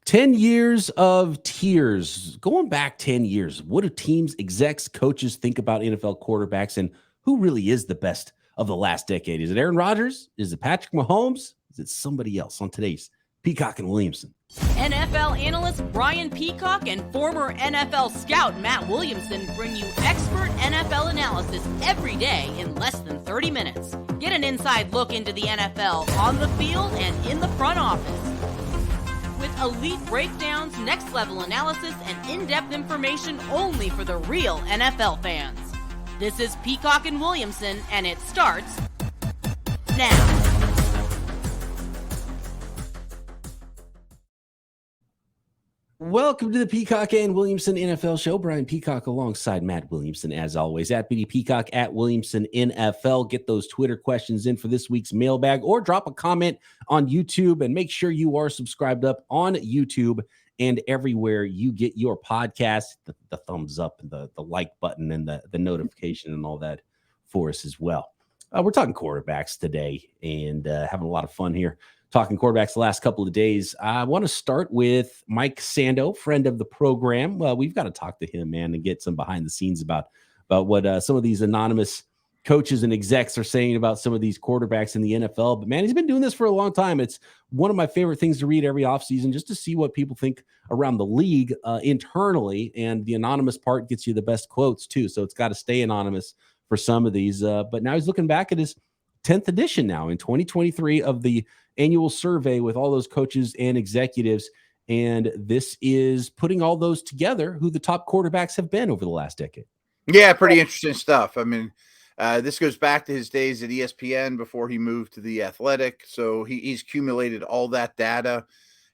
10 years of tears. Going back 10 years, what do teams, execs, coaches think about NFL quarterbacks, and who really is the best of the last decade? Is it Aaron Rodgers? Is it Patrick Mahomes? Is it somebody else? On today's Peacock and Williamson. NFL analyst Brian Peacock and former NFL scout Matt Williamson bring you expert NFL analysis every day in less than 30 minutes. Get an inside look into the NFL on the field and in the front office. With elite breakdowns, next-level analysis, and in-depth information only for the real NFL fans. This is Peacock and Williamson, and it starts now. Welcome to the Peacock and Williamson NFL Show. Brian Peacock alongside Matt Williamson, as always, at BD Peacock, at Williamson NFL. Get those Twitter questions in for this week's mailbag, or drop a comment on YouTube, and make sure you are subscribed up on YouTube and everywhere you get your podcast. The thumbs up, and the like button, and the notification and all that for us as well. We're talking quarterbacks today, and having a lot of fun here. Talking quarterbacks the last couple of days. I want to start with Mike Sando, friend of the program. Well, we've got to talk to him, man, and get some behind the scenes about what some of these anonymous coaches and execs are saying about some of these quarterbacks in the NFL. But, man, he's been doing this for a long time. It's one of my favorite things to read every offseason, just to see what people think around the league internally. And the anonymous part gets you the best quotes, too. So it's got to stay anonymous for some of these. But now he's looking back at his 10th edition now in 2023 of the annual survey with all those coaches and executives. And this is putting all those together, who the top quarterbacks have been over the last decade. Yeah, pretty interesting stuff. I mean, this goes back to his days at ESPN before he moved to The Athletic. So he's accumulated all that data.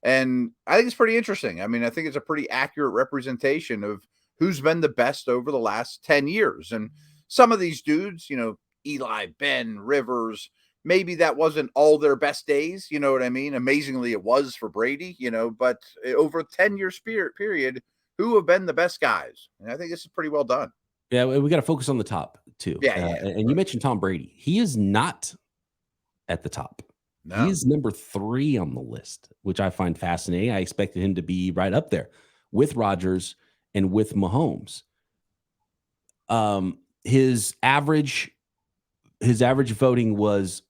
And I think it's pretty interesting. I mean, I think it's a pretty accurate representation of who's been the best over the last 10 years. And some of these dudes, you know, Eli, Ben, Rivers, maybe that wasn't all their best days, you know what I mean? Amazingly, it was for Brady, you know, but over a 10-year period, who have been the best guys? And I think this is pretty well done. Yeah, we got to focus on the top, too. And you mentioned Tom Brady. He is not at the top. No. He is number 3 on the list, which I find fascinating. I expected him to be right up there with Rodgers and with Mahomes. His average voting was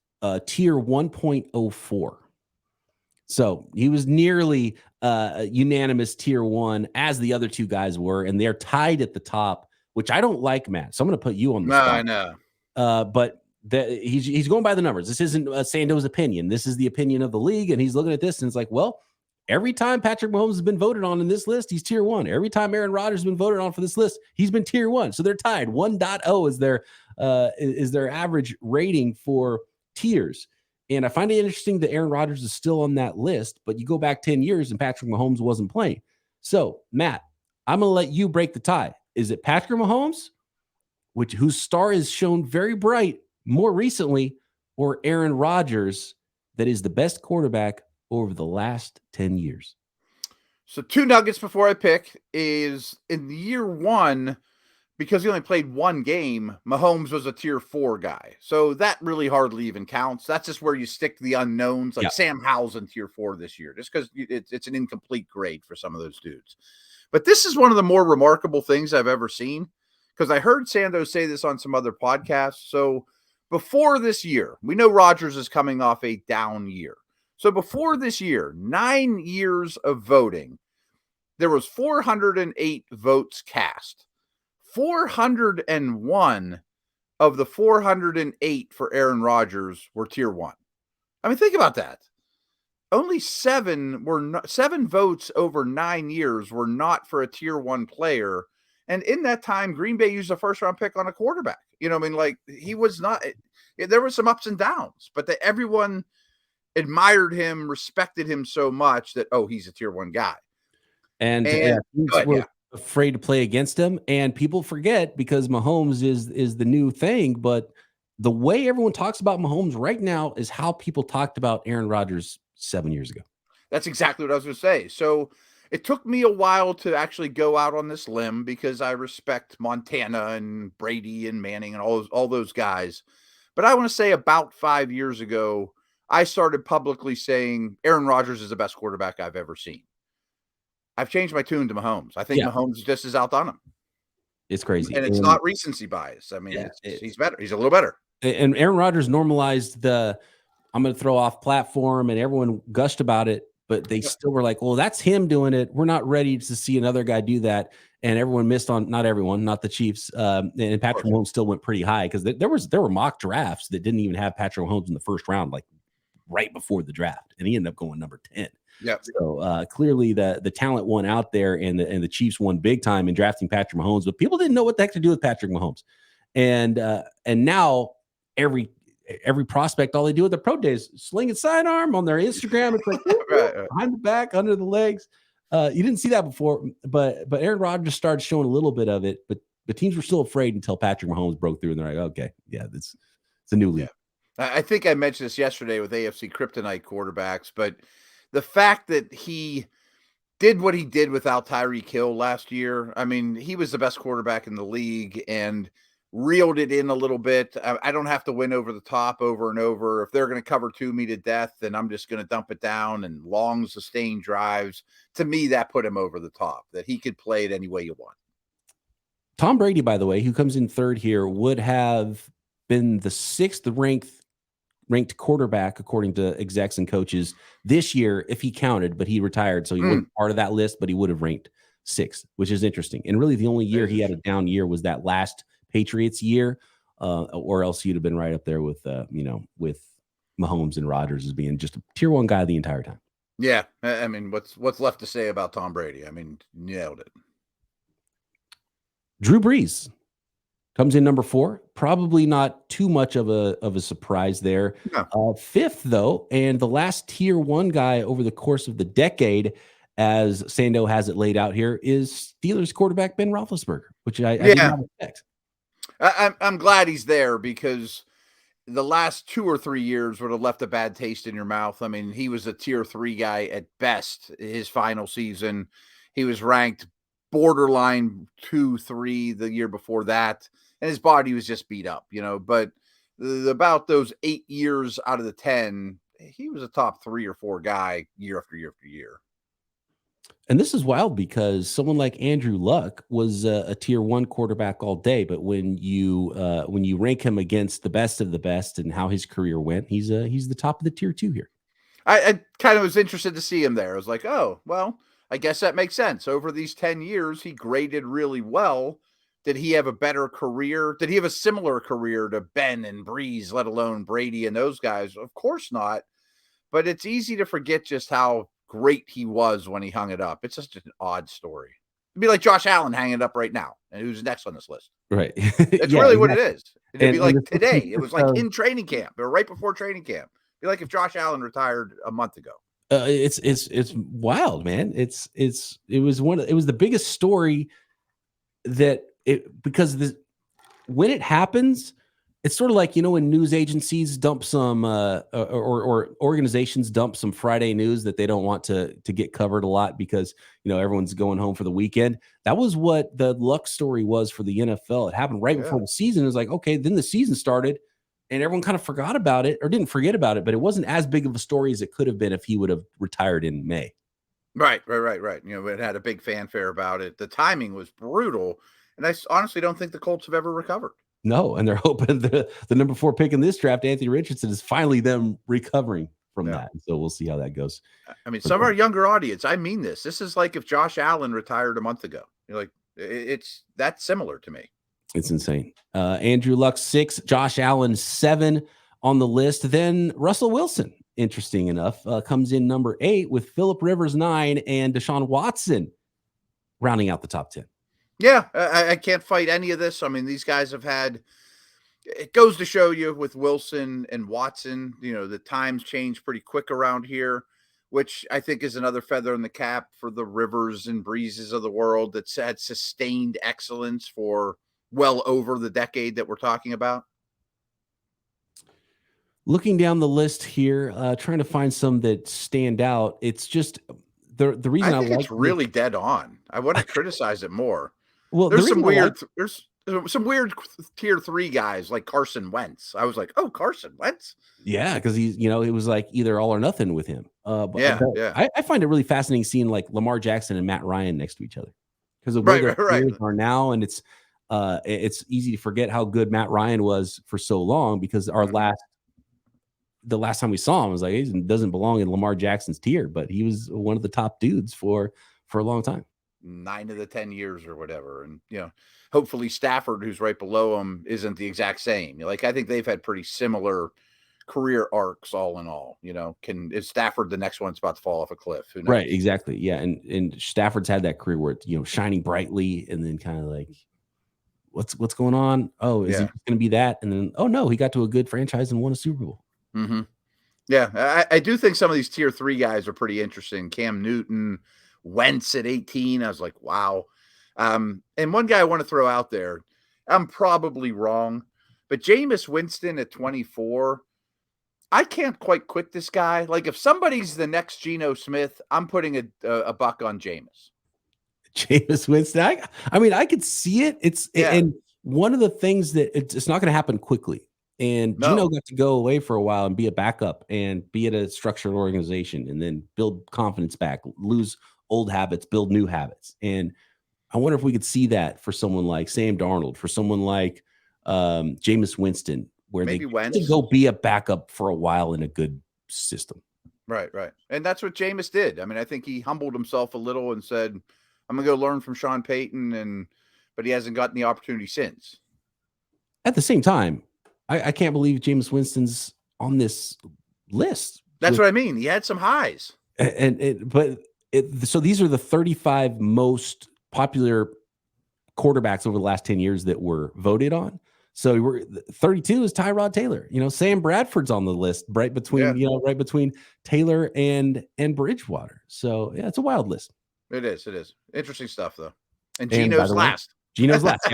tier 1.04. So he was nearly unanimous tier 1, as the other two guys were, and they're tied at the top, which I don't like, Matt. So I'm going to put you on the spot. I know. But he's going by the numbers. This isn't Sando's opinion. This is the opinion of the league, and he's looking at this, and it's like, well, every time Patrick Mahomes has been voted on in this list, he's tier 1. Every time Aaron Rodgers has been voted on for this list, he's been tier 1. So they're tied. 1.0 is their average rating for tiers. And I find it interesting that Aaron Rodgers is still on that list, but you go back 10 years and Patrick Mahomes wasn't playing. So, Matt, I'm going to let you break the tie. Is it Patrick Mahomes, whose star is shown very bright more recently, or Aaron Rodgers, that is the best quarterback over the last 10 years? So 2 nuggets before I pick is in year 1, because he only played 1 game, Mahomes was a tier 4 guy. So that really hardly even counts. That's just where you stick the unknowns, like Sam Howell's in tier 4 this year, just because it's an incomplete grade for some of those dudes. But this is one of the more remarkable things I've ever seen, because I heard Sando say this on some other podcasts. So before this year, we know Rodgers is coming off a down year. So before this year, 9 years of voting, there was 408 votes cast. 401 of the 408 for Aaron Rodgers were tier 1. I mean, think about that. Only 7 votes over 9 years were not for a tier 1 player. And in that time, Green Bay used a first-round pick on a quarterback. You know what I mean? Like, he was not – there were some ups and downs, but everyone admired him, respected him so much that, oh, he's a tier 1 guy. And afraid to play against him, and people forget, because Mahomes is the new thing, but the way everyone talks about Mahomes right now is how people talked about Aaron Rodgers 7 years ago. That's exactly what I was going to say. So it took me a while to actually go out on this limb, because I respect Montana and Brady and Manning and all those guys. But I want to say about 5 years ago, I started publicly saying Aaron Rodgers is the best quarterback I've ever seen. I've changed my tune to Mahomes. I think Mahomes just is outdone him. It's crazy. And it's not recency bias. I mean, he's better. He's a little better. And Aaron Rodgers normalized I'm going to throw off platform, and everyone gushed about it, but they still were like, well, that's him doing it. We're not ready to see another guy do that. And everyone missed on, not everyone, not the Chiefs. And Patrick Mahomes still went pretty high because there were mock drafts that didn't even have Patrick Mahomes in the first round, like right before the draft. And he ended up going number 10. Yeah. So clearly the talent won out there, and the Chiefs won big time in drafting Patrick Mahomes, but people didn't know what the heck to do with Patrick Mahomes. And now every prospect, all they do at the pro days, sling a sidearm on their Instagram. It's like right. Behind the back, under the legs. You didn't see that before, but Aaron Rodgers started showing a little bit of it, but the teams were still afraid until Patrick Mahomes broke through, and they're like, okay, it's a new league. Yeah. I think I mentioned this yesterday with AFC Kryptonite quarterbacks, but the fact that he did what he did without Tyreek Hill last year, I mean, he was the best quarterback in the league and reeled it in a little bit. I don't have to win over the top over and over. If they're going to cover me to death, then I'm just going to dump it down and long sustained drives. To me, that put him over the top, that he could play it any way you want. Tom Brady, by the way, who comes in third here, would have been the 6th ranked quarterback, according to execs and coaches, this year if he counted, but he retired. So he wasn't part of that list, but he would have ranked 6th, which is interesting. And really the only year he had a down year was that last Patriots year, or else he'd have been right up there with with Mahomes and Rodgers as being just a tier 1 guy the entire time. Yeah. I mean, what's left to say about Tom Brady? I mean, nailed it. Drew Brees comes in number 4. Probably not too much of a surprise there. No. 5th, though, and the last tier 1 guy over the course of the decade, as Sando has it laid out here, is Steelers quarterback Ben Roethlisberger, which I did not expect. I'm glad he's there, because the last 2 or 3 years would have left a bad taste in your mouth. I mean, he was a tier 3 guy at best. His final season, he was ranked borderline 2, 3 the year before that. And his body was just beat up, but about those 8 years out of the 10, he was a top 3 or 4 guy year after year after year. And this is wild because someone like Andrew Luck was a tier 1 quarterback all day, but when you rank him against the best of the best and how his career went, he's the top of the tier 2 here. I kind of was interested to see him there. I was like, oh, well, I guess that makes sense. Over these 10 years, he graded really well. Did he have a better career? Did he have a similar career to Ben and Breeze, let alone Brady and those guys? Of course not. But it's easy to forget just how great he was when he hung it up. It's just an odd story. It'd be like Josh Allen hanging it up right now, and who's next on this list? Right. It's really what it is. It'd be like today. It was like in training camp or right before training camp. It'd be like if Josh Allen retired a month ago. It's wild, man. It was the biggest story because when it happens, it's sort of like, when news agencies dump some or organizations dump some Friday news that they don't want to get covered a lot because, everyone's going home for the weekend. That was what the Luck story was for the NFL. It happened right before the season. It was like, okay, then the season started and everyone kind of forgot about it or didn't forget about it, but it wasn't as big of a story as it could have been if he would have retired in May. Right. It had a big fanfare about it. The timing was brutal. And I honestly don't think the Colts have ever recovered. No, and they're hoping the number 4 pick in this draft, Anthony Richardson, is finally them recovering from that. So we'll see how that goes. I mean, some of our younger audience, I mean this. This is like if Josh Allen retired a month ago. You're like, it's that similar to me. It's insane. Andrew Luck 6, Josh Allen 7 on the list. Then Russell Wilson, interesting enough, comes in number 8 with Phillip Rivers 9 and Deshaun Watson rounding out the top 10. Yeah, I can't fight any of this. I mean, these guys have had – it goes to show you with Wilson and Watson, the times change pretty quick around here, which I think is another feather in the cap for the Rivers and Breezes of the world that's had sustained excellence for well over the decade that we're talking about. Looking down the list here, trying to find some that stand out, it's just the reason I think it's really dead on. I want to criticize it more. Well, there's some weird. some weird tier 3 guys like Carson Wentz. I was like, oh, Carson Wentz. Yeah, because he's, it was like either all or nothing with him. But I find it really fascinating seeing like Lamar Jackson and Matt Ryan next to each other because of where their careers are now, and it's easy to forget how good Matt Ryan was for so long because the last time we saw him was like he doesn't belong in Lamar Jackson's tier, but he was one of the top dudes for a long time. 9 of the 10 years or whatever. And, hopefully Stafford, who's right below him, isn't the exact same. Like, I think they've had pretty similar career arcs all in all. Is Stafford the next one's about to fall off a cliff? Who knows? Right, exactly. Yeah. And Stafford's had that career where it's, shining brightly and then kind of like, what's going on? Oh, is he going to be that? And then, oh no, he got to a good franchise and won a Super Bowl. Mm-hmm. Yeah. I do think some of these tier 3 guys are pretty interesting. Cam Newton, Wentz at 18. I was like, wow. And one guy I want to throw out there, I'm probably wrong, but Jameis Winston at 24, I can't quite quit this guy. Like if somebody's the next Geno Smith, I'm putting a buck on Jameis. Jameis Winston. I mean, I could see it. And one of the things that it's not going to happen quickly. And Geno got to go away for a while and be a backup and be at a structured organization and then build confidence back, lose old habits, build new habits. And I wonder if we could see that for someone like Sam Darnold, for someone like Jameis Winston, where maybe they Wentz to go be a backup for a while in a good system. Right. And that's what Jameis did. I mean, I think he humbled himself a little and said, I'm going to go learn from Sean Payton, but he hasn't gotten the opportunity since. At the same time, I can't believe Jameis Winston's on this list. That's what I mean. He had some highs. So these are the 35 most popular quarterbacks over the last 10 years that were voted on. So 32 is Tyrod Taylor. Sam Bradford's on the list right between Taylor and Bridgewater. So yeah, it's a wild list. It is. Interesting stuff though. And Geno's last. Geno's last.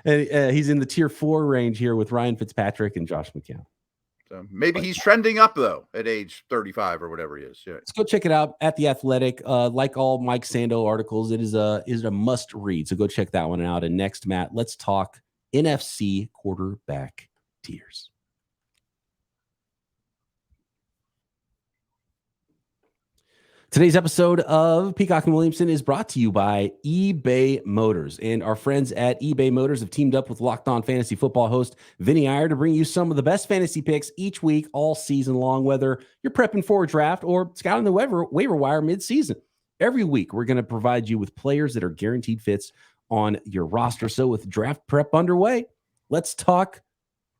And he's in the tier 4 range here with Ryan Fitzpatrick and Josh McCown. So maybe he's trending up though at age 35 or whatever he is. Yeah. Let's go check it out at The Athletic. Like all Mike Sando articles, it is a must read. So go check that one out. And next, Matt, let's talk NFC quarterback tiers. Today's episode of Peacock and Williamson is brought to you by eBay Motors. And our friends at eBay Motors have teamed up with Locked On Fantasy Football host Vinny Iyer to bring you some of the best fantasy picks each week, all season long, whether you're prepping for a draft or scouting the waiver wire mid-season. Every week, we're going to provide you with players that are guaranteed fits on your roster. So with draft prep underway, let's talk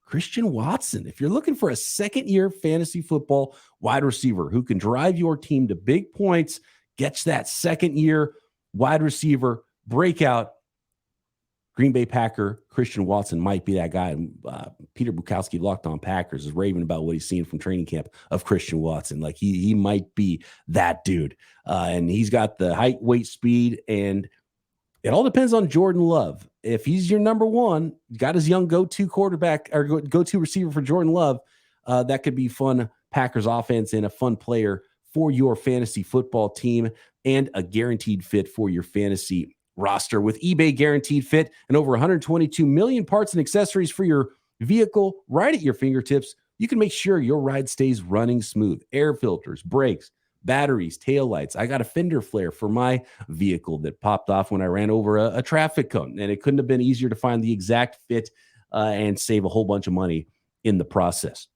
Christian Watson. If you're looking for a second-year fantasy football wide receiver who can drive your team to big points, gets that second-year wide receiver breakout, Green Bay Packer Christian Watson might be that guy. Peter Bukowski, Locked On Packers, is raving about what he's seen from training camp of Christian Watson. Like he might be that dude. And he's got the height, weight, speed, and it all depends on Jordan Love. If he's your number one, got his young go-to quarterback or go-to receiver for Jordan Love, that could be fun Packers offense and a fun player for your fantasy football team and a guaranteed fit for your fantasy roster. With eBay Guaranteed Fit and over 122 million parts and accessories for your vehicle right at your fingertips, you can make sure your ride stays running smooth. Air filters, brakes, batteries, taillights. I got a fender flare for my vehicle that popped off when I ran over a traffic cone, and it couldn't have been easier to find the exact fit and save a whole bunch of money in the process.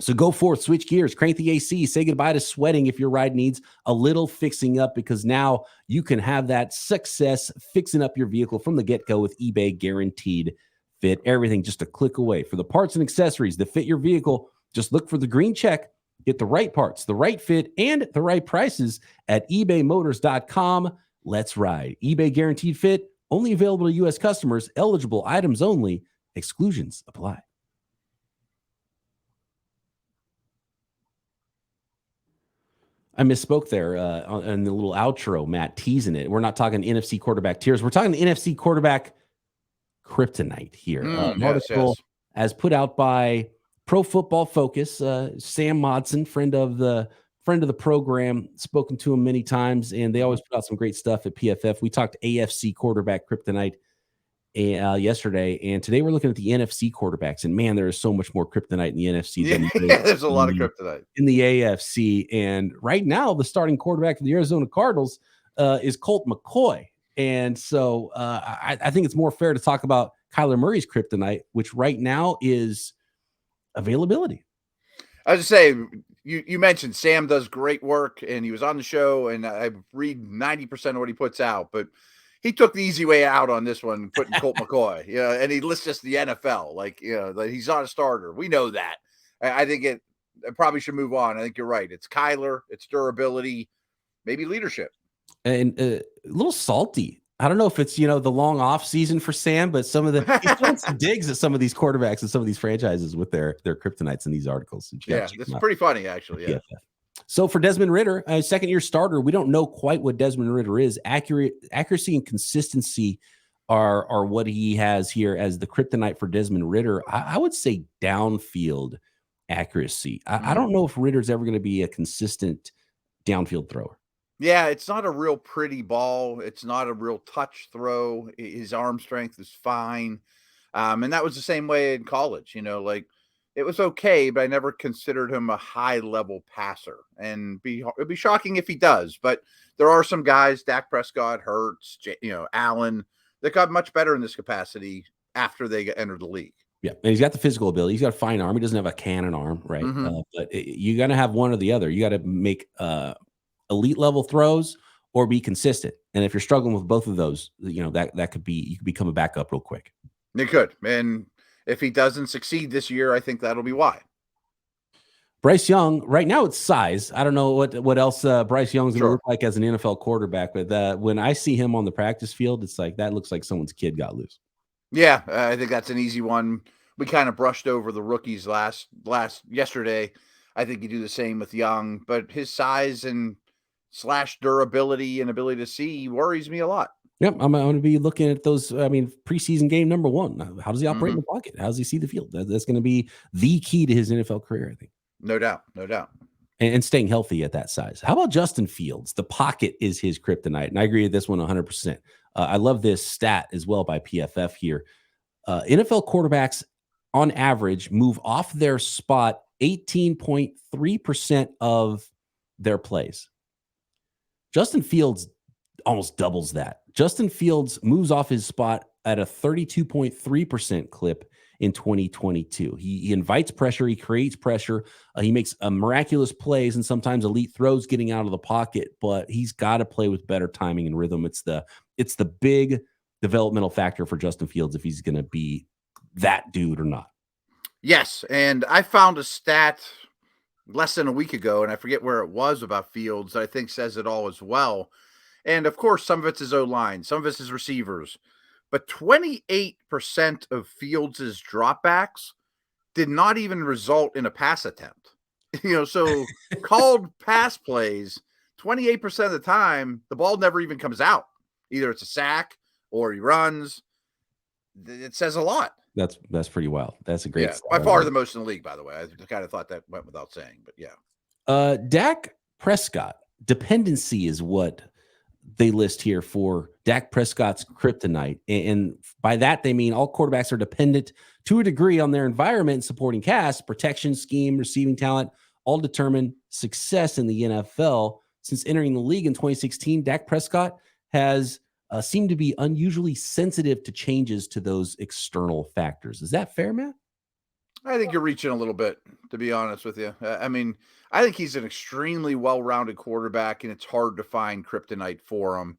So go forth, switch gears, crank the AC, say goodbye to sweating if your ride needs a little fixing up, because now you can have that success fixing up your vehicle from the get-go with eBay Guaranteed Fit. Everything just a click away. For the parts and accessories that fit your vehicle, just look for the green check. Get the right parts, the right fit, and the right prices at ebaymotors.com. Let's ride. eBay Guaranteed Fit, only available to U.S. customers, eligible items only, exclusions apply. I misspoke there in the little outro, Matt, teasing it. We're not talking NFC quarterback tiers. We're talking the NFC quarterback Kryptonite here. An article as put out by Pro Football Focus. Sam Modson, friend of the program, spoken to him many times, and they always put out some great stuff at PFF. We talked AFC quarterback Kryptonite. yesterday, and today we're looking at the NFC quarterbacks, and man, there is so much more kryptonite in the NFC than there's a lot of kryptonite in the AFC. And right now, the starting quarterback for the Arizona Cardinals is Colt McCoy. And so I think it's more fair to talk about Kyler Murray's kryptonite, which right now is availability. I was just saying, you mentioned Sam does great work, and he was on the show, and I read 90% of what he puts out, but he took the easy way out on this one, putting Colt McCoy, and he lists just the NFL, like he's not a starter. We know that. I think it probably should move on. I think you're right. It's Kyler, it's durability, maybe leadership, and a little salty. I don't know if it's, the long off season for Sam, but he's doing some digs at some of these quarterbacks and some of these franchises with their kryptonites in these articles. Yeah, it's pretty funny, actually. Yeah. So for Desmond Ridder, a second-year starter, we don't know quite what Desmond Ridder is. Accuracy and consistency are what he has here as the kryptonite for Desmond Ridder. I would say downfield accuracy. I don't know if Ridder's ever going to be a consistent downfield thrower. Yeah, it's not a real pretty ball. It's not a real touch throw. His arm strength is fine. And that was the same way in college, it was okay, but I never considered him a high-level passer. And it'd be shocking if he does. But there are some guys, Dak Prescott, Hurts, Allen, that got much better in this capacity after they entered the league. Yeah, and he's got the physical ability. He's got a fine arm. He doesn't have a cannon arm, right? But you got to have one or the other. You got to make elite level throws or be consistent. And if you're struggling with both of those, that could be, you could become a backup real quick. It could. And if he doesn't succeed this year, I think that'll be why. Bryce Young, right now it's size. I don't know what else Bryce Young's going to look like as an NFL quarterback, but when I see him on the practice field, it's like that looks like someone's kid got loose. Yeah, I think that's an easy one. We kind of brushed over the rookies yesterday. I think you do the same with Young, but his size and / durability and ability to see worries me a lot. Yep, I'm going to be looking at those. Preseason game number 1. How does he operate in the pocket? How does he see the field? That's going to be the key to his NFL career, I think. No doubt. And staying healthy at that size. How about Justin Fields? The pocket is his kryptonite, and I agree with this one 100%. I love this stat as well by PFF here. NFL quarterbacks, on average, move off their spot 18.3% of their plays. Justin Fields almost doubles that. Justin Fields moves off his spot at a 32.3% clip in 2022. He invites pressure. He creates pressure. He makes miraculous plays and sometimes elite throws getting out of the pocket, but he's got to play with better timing and rhythm. It's the big developmental factor for Justin Fields if he's going to be that dude or not. Yes, and I found a stat less than a week ago, and I forget where it was about Fields, that I think says it all as well. And of course, some of it's his O-line, some of it's his receivers, but 28% of Fields' dropbacks did not even result in a pass attempt. So called pass plays, 28% of the time, the ball never even comes out. Either it's a sack or he runs. It says a lot. That's pretty wild. That's a great by far the most in the league, by the way. I kind of thought that went without saying, but yeah. Dak Prescott, dependency is what they list here for Dak Prescott's kryptonite. And by that, they mean all quarterbacks are dependent to a degree on their environment and supporting cast, protection, scheme, receiving talent, all determine success in the NFL. Since entering the league in 2016, Dak Prescott has seemed to be unusually sensitive to changes to those external factors. Is that fair, Matt? I think you're reaching a little bit, to be honest with you. I think he's an extremely well-rounded quarterback, and it's hard to find kryptonite for him.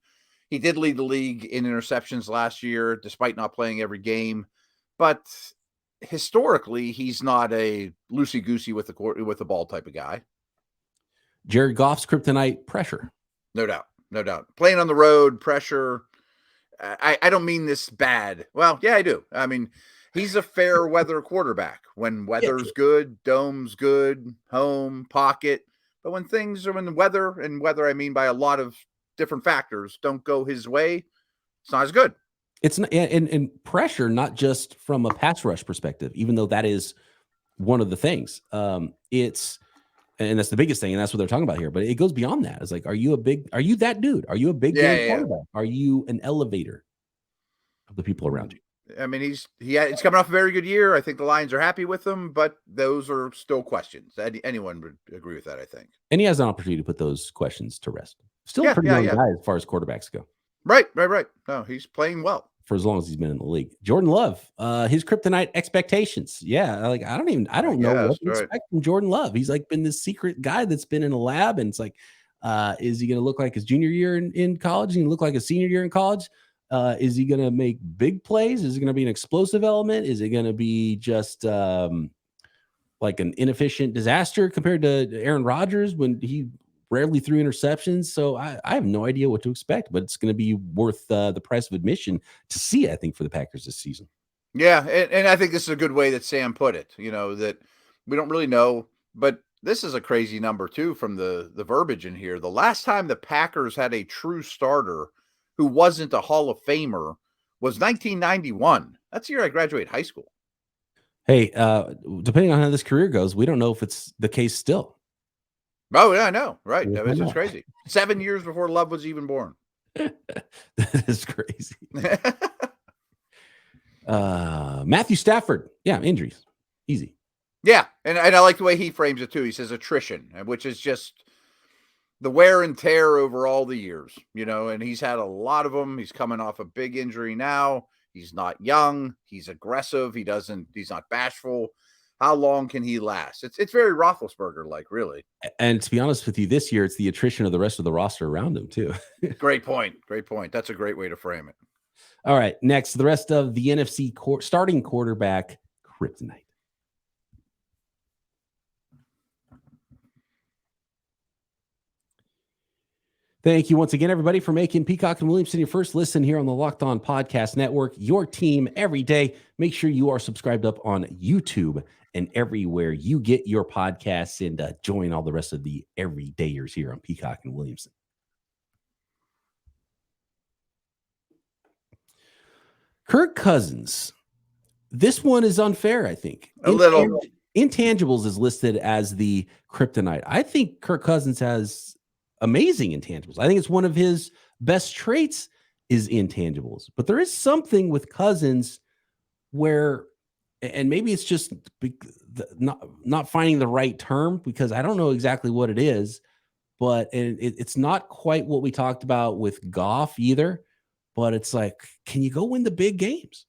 He did lead the league in interceptions last year, despite not playing every game. But historically, he's not a loosey-goosey with the ball type of guy. Jared Goff's kryptonite, pressure. No doubt. Playing on the road, pressure. I don't mean this bad. Well, yeah, I do. He's a fair weather quarterback. When weather's good, dome's good, home, pocket. But when the weather, I mean by a lot of different factors, don't go his way, it's not as good. It's not, and pressure, not just from a pass rush perspective, even though that is one of the things. And that's the biggest thing, and that's what they're talking about here. But it goes beyond that. It's like, are you that dude? Are you a big quarterback? Are you an elevator? of the people around you. I mean, he's coming off a very good year. I think the Lions are happy with him, but those are still questions. Anyone would agree with that, I think. And he has an opportunity to put those questions to rest. Still Yeah, a pretty young guy as far as quarterbacks go. Right. No, he's playing well. For as long as he's been in the league. Jordan Love, his kryptonite expectations. Yeah, like I don't know what to expect from Jordan Love. He's like been this secret guy that's been in a lab, and it's like, is he going to look like his junior year in college? Is he going to look like his senior year in college? Is he going to make big plays? Is it going to be an explosive element? Is it going to be just like an inefficient disaster compared to Aaron Rodgers when he rarely threw interceptions? So I have no idea what to expect, but it's going to be worth the price of admission to see, I think, for the Packers this season. Yeah, and I think this is a good way that Sam put it, that we don't really know, but this is a crazy number too from the verbiage in here. The last time the Packers had a true starter who wasn't a Hall of Famer was 1991. That's the year I graduated high school. Hey, depending on how this career goes, we don't know if it's the case still. Oh, yeah, I know. Right. It's just crazy. 7 years before Love was even born. That is crazy. Matthew Stafford. Yeah, injuries. Easy. Yeah, and I like the way he frames it too. He says attrition, which is just the wear and tear over all the years, and he's had a lot of them. He's coming off a big injury now. He's not young. He's aggressive. He's not bashful. How long can he last? It's very Roethlisberger-like, really. And to be honest with you, this year it's the attrition of the rest of the roster around him too. Great point. That's a great way to frame it. All right, next, the rest of the NFC starting quarterback kryptonite. Thank you once again, everybody, for making Peacock and Williamson your first listen here on the Locked On Podcast Network, your team every day. Make sure you are subscribed up on YouTube and everywhere you get your podcasts, and join all the rest of the everydayers here on Peacock and Williamson. Kirk Cousins. This one is unfair, I think. A little. Intangibles is listed as the kryptonite. I think Kirk Cousins has amazing intangibles. I think it's one of his best traits is intangibles. But there is something with Cousins where, and maybe it's just not finding the right term, because I don't know exactly what it is, but it's not quite what we talked about with Goff either. But it's like, can you go win the big games?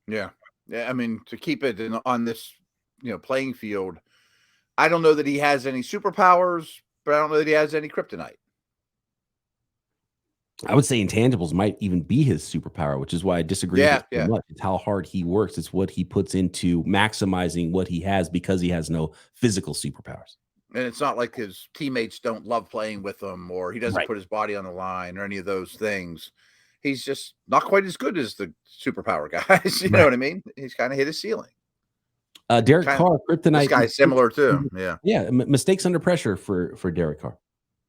Yeah. I mean, to keep it on this, playing field, I don't know that he has any superpowers, but I don't know that he has any kryptonite. I would say intangibles might even be his superpower, which is why I disagree with it so much. It's how hard he works. It's what he puts into maximizing what he has, because he has no physical superpowers. And it's not like his teammates don't love playing with him, or he doesn't put his body on the line, or any of those things. He's just not quite as good as the superpower guys. You know what I mean? He's kind of hit his ceiling. Derek Carr, kryptonite. This guy's similar too. Yeah. Mistakes under pressure for Derek Carr.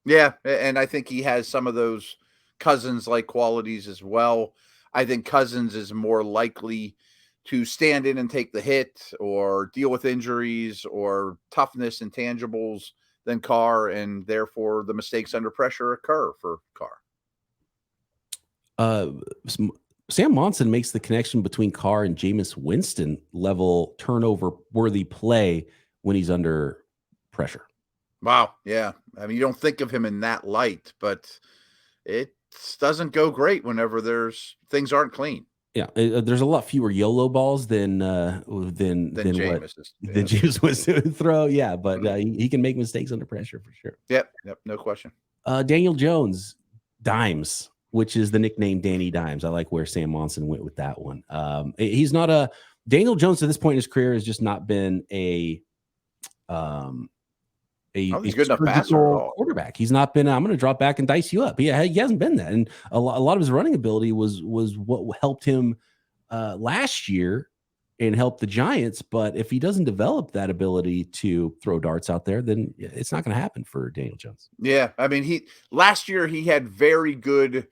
Yeah, and I think he has some of those Cousins-like qualities as well. I think Cousins is more likely to stand in and take the hit, or deal with injuries or toughness intangibles than Carr, and therefore the mistakes under pressure occur for Carr. Sam Monson makes the connection between Carr and Jameis Winston level turnover-worthy play when he's under pressure. Wow. Yeah. I mean, you don't think of him in that light, but it doesn't go great whenever things aren't clean. Yeah, there's a lot fewer YOLO balls than Jameis Winston would throw. Yeah, but he can make mistakes under pressure for sure. Yep, no question. Daniel Jones, Dimes, which is the nickname Danny Dimes. I like where Sam Monson went with that one. He's not Daniel Jones to this point in his career has just not been a he's good enough passer quarterback. He's not been, I'm going to drop back and dice you up. He hasn't been that. And a lot of his running ability was what helped him last year and helped the Giants. But if he doesn't develop that ability to throw darts out there, then it's not going to happen for Daniel Jones. Yeah. I mean, last year he had very good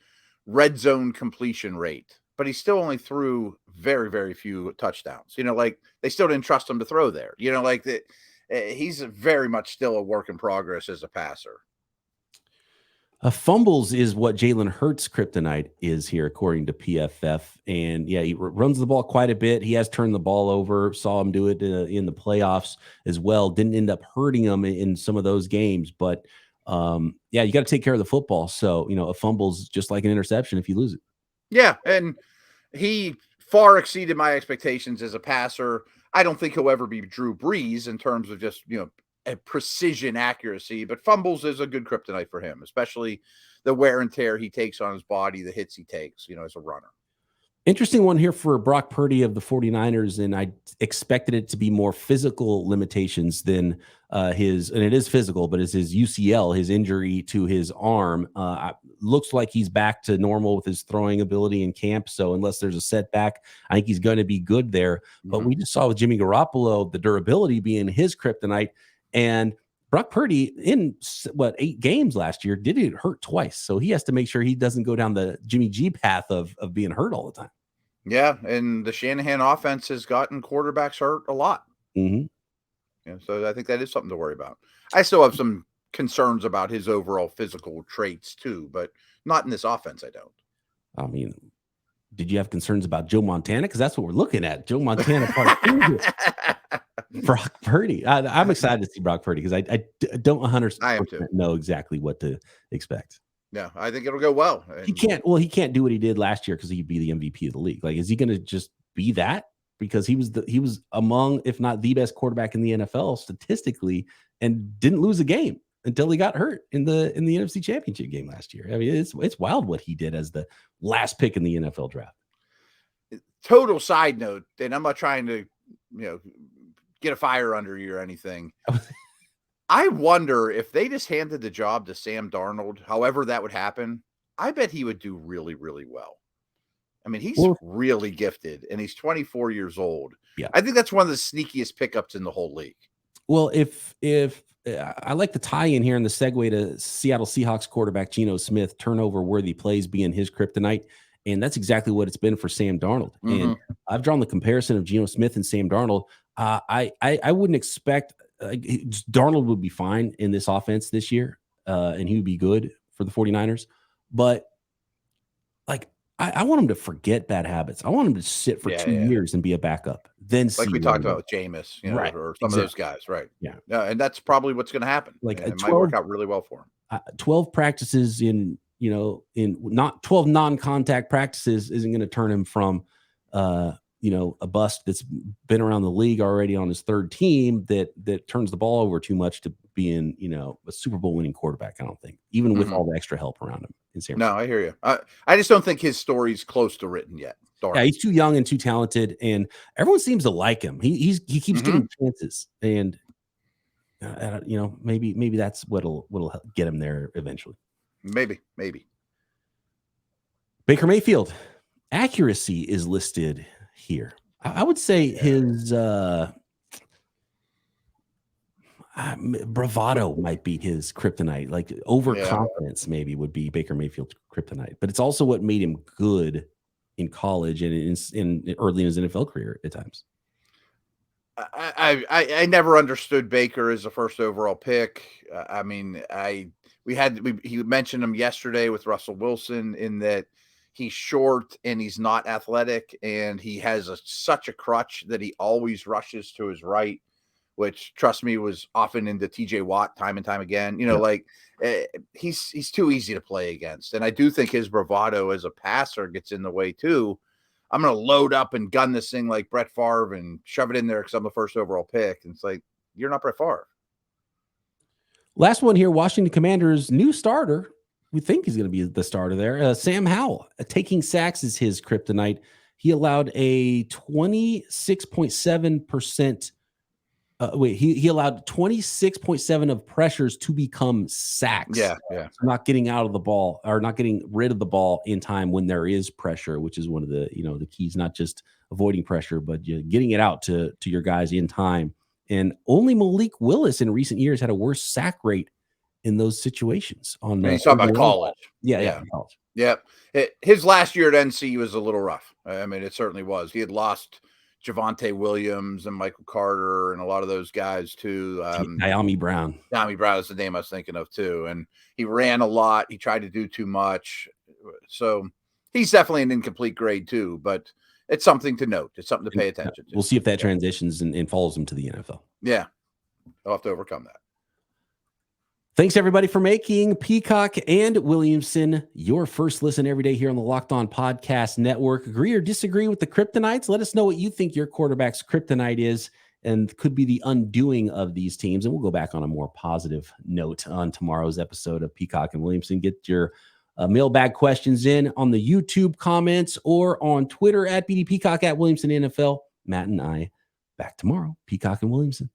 red zone completion rate, but he still only threw very, very few touchdowns. Like they still didn't trust him to throw there. He's very much still a work in progress as a passer. Fumbles is what Jalen Hurts' kryptonite is here, according to PFF. And yeah, he runs the ball quite a bit. He has turned the ball over. Saw him do it in the playoffs as well. Didn't end up hurting him in some of those games. But yeah, you got to take care of the football. So, a fumble's just like an interception if you lose it. Yeah, and he far exceeded my expectations as a passer. I don't think he'll ever be Drew Brees in terms of just, a precision accuracy, but fumbles is a good kryptonite for him, especially the wear and tear he takes on his body, the hits he takes, as a runner. Interesting one here for Brock Purdy of the 49ers, and I expected it to be more physical limitations than and it is physical, but it's his UCL, his injury to his arm. Looks like he's back to normal with his throwing ability in camp, so unless there's a setback, I think he's going to be good there. But we just saw with Jimmy Garoppolo, the durability being his kryptonite, and Brock Purdy in 8 games last year did get hurt twice. So he has to make sure he doesn't go down the Jimmy G path of being hurt all the time. Yeah. And the Shanahan offense has gotten quarterbacks hurt a lot. Mm-hmm. Yeah, so I think that is something to worry about. I still have some concerns about his overall physical traits too, but not in this offense. I don't. I mean, did you have concerns about Joe Montana? Because that's what we're looking at. Joe Montana part 2. Brock Purdy. I'm excited to see Brock Purdy because I don't 100% know exactly what to expect. Yeah, I think it'll go well. He can't do what he did last year because he'd be the MVP of the league. Like, is he going to just be that? Because he was among, if not the best quarterback in the NFL statistically, and didn't lose a game until he got hurt in the NFC Championship game last year. I mean, it's wild what he did as the last pick in the NFL draft. Total side note, and I'm not trying to, get a fire under you or anything. I wonder if they just handed the job to Sam Darnold, however that would happen, I bet he would do really, really well. I mean, he's really gifted, and he's 24 years old. Yeah, I think that's one of the sneakiest pickups in the whole league. Well, if I like the tie in here in the segue to Seattle Seahawks quarterback Geno Smith, turnover-worthy plays being his kryptonite, and that's exactly what it's been for Sam Darnold. Mm-hmm. And I've drawn the comparison of Geno Smith and Sam Darnold. I wouldn't expect Darnold would be fine in this offense this year, and he would be good for the 49ers. But I want him to forget bad habits. I want him to sit for 2 years and be a backup. Then like we talked about with Jameis, right, or some of those guys, right? Yeah, and that's probably what's going to happen. Like it might work out really well for him. 12 practices in not 12 non-contact practices isn't going to turn him from a bust that's been around the league already on his third team that turns the ball over too much to being, a Super Bowl winning quarterback. I don't think, even with all the extra help around him in San Francisco. No, I hear you. I just don't think his story's close to written yet. Yeah, he's too young and too talented, and everyone seems to like him. He keeps getting chances, and maybe that's what'll get him there eventually. Maybe. Baker Mayfield accuracy is listed here. I would say his bravado might be his kryptonite. Like overconfidence maybe would be Baker Mayfield's kryptonite, but it's also what made him good in college and in early in his NFL career at times. I never understood Baker as a first overall pick. He mentioned him yesterday with Russell Wilson in that he's short and he's not athletic, and he has such a crutch that he always rushes to his right, which, trust me, was often into TJ Watt time and time again. He's too easy to play against. And I do think his bravado as a passer gets in the way too. I'm going to load up and gun this thing like Brett Favre and shove it in there because I'm the first overall pick. And it's like, you're not Brett Favre. Last one here, Washington Commanders' new starter. We think he's going to be the starter there. Sam Howell, taking sacks is his kryptonite. He allowed a 26.7%. He allowed 26.7 of pressures to become sacks. Yeah. So not getting out of the ball or not getting rid of the ball in time when there is pressure, which is one of the, the keys, not just avoiding pressure, but getting it out to your guys in time. And only Malik Willis in recent years had a worse sack rate in those situations. He's talking about college. Yeah. College. Yeah. His last year at NC was a little rough. I mean, it certainly was. He had lost Javonte Williams and Michael Carter and a lot of those guys too. Diami Brown. Diami Brown is the name I was thinking of too. And he ran a lot. He tried to do too much. So he's definitely an incomplete grade too, but it's something to note. It's something to pay attention to. We'll see if that transitions and follows him to the NFL. Yeah. I'll have to overcome that. Thanks, everybody, for making Peacock and Williamson your first listen every day here on the Locked On Podcast Network. Agree or disagree with the Kryptonites? Let us know what you think your quarterback's kryptonite is and could be the undoing of these teams. And we'll go back on a more positive note on tomorrow's episode of Peacock and Williamson. Get your mailbag questions in on the YouTube comments or on Twitter at BD Peacock at Williamson NFL. Matt and I back tomorrow. Peacock and Williamson.